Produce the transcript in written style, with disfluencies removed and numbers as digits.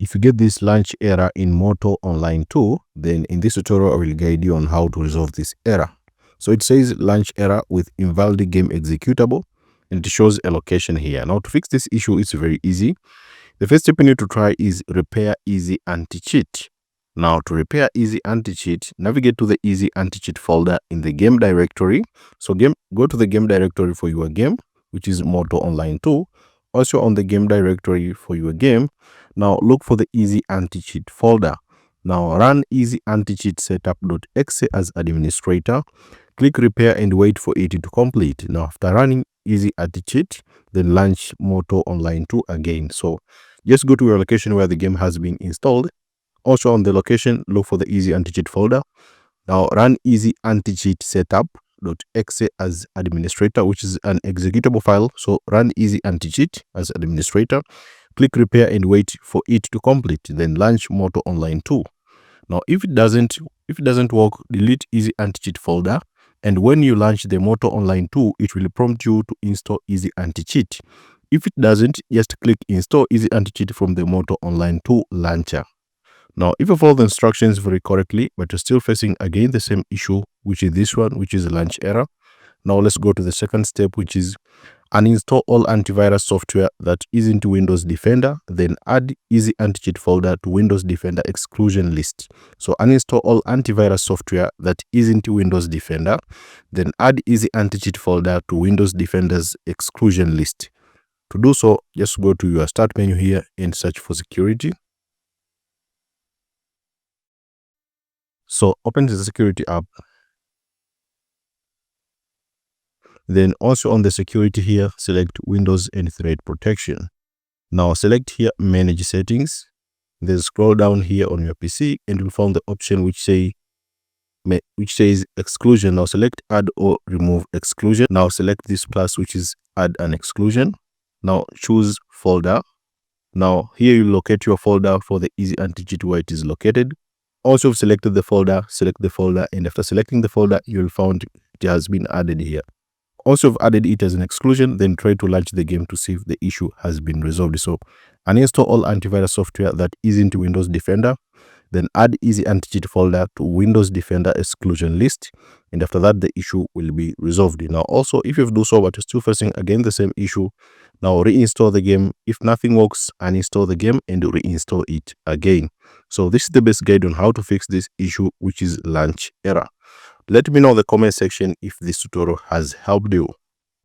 If you get this launch error in Moto Online 2, then in this tutorial I will guide you on how to resolve this error. So it says launch error with invalid game executable, and it shows a location here. Now to fix this issue, it's very easy. The first step you need to try is repair EasyAntiCheat. Now to repair EasyAntiCheat, navigate to the EasyAntiCheat folder in the game directory. So go to the game directory for your game, which is Moto Online 2. Also on the game directory for your game, now look for the EasyAntiCheat folder. Now run EasyAntiCheat setup.exe as administrator. Click repair and wait for it to complete. Now after running EasyAntiCheat, then launch Moto Online 2 again. So just go to your location where the game has been installed. Also on the location, look for the EasyAntiCheat folder. Now run EasyAntiCheat setup.exe as administrator, which is an executable file. So run EasyAntiCheat as administrator. Click repair and wait for it to complete. Then launch Moto Online 2. Now if it doesn't work, delete EasyAntiCheat folder. And when you launch the Moto Online 2, it will prompt you to install EasyAntiCheat. If it doesn't, just click install EasyAntiCheat from the Moto Online 2 launcher. Now, if you follow the instructions very correctly, but you're still facing again the same issue, which is this one, which is a launch error. Now let's go to the second step, which is uninstall all antivirus software that isn't Windows Defender, then add EasyAntiCheat folder to Windows Defender exclusion list. So uninstall all antivirus software that isn't Windows Defender, then add EasyAntiCheat folder to Windows Defender's exclusion list. To do so, just go to your start menu here and search for security. So open the security app. Then also on the security here, select Windows and Threat Protection. Now select here Manage Settings. Then scroll down here on your PC and you'll find the option which says Exclusion. Now select Add or Remove Exclusion. Now select this plus, which is Add an Exclusion. Now choose Folder. Now here you locate your folder for the EasyAntiCheat where it is located. Also selected the folder, select the folder, and after selecting the folder, you'll find it has been added here. Also, I've added it as an exclusion, then try to launch the game to see if the issue has been resolved. So uninstall all antivirus software that isn't Windows Defender, then add EasyAntiCheat folder to Windows Defender exclusion list, and after that the issue will be resolved. Now also, if you do so but you're still facing again the same issue, now reinstall the game. If nothing works, uninstall the game and reinstall it again. So this is the best guide on how to fix this issue, which is launch error. Let me know in the comment section if this tutorial has helped you.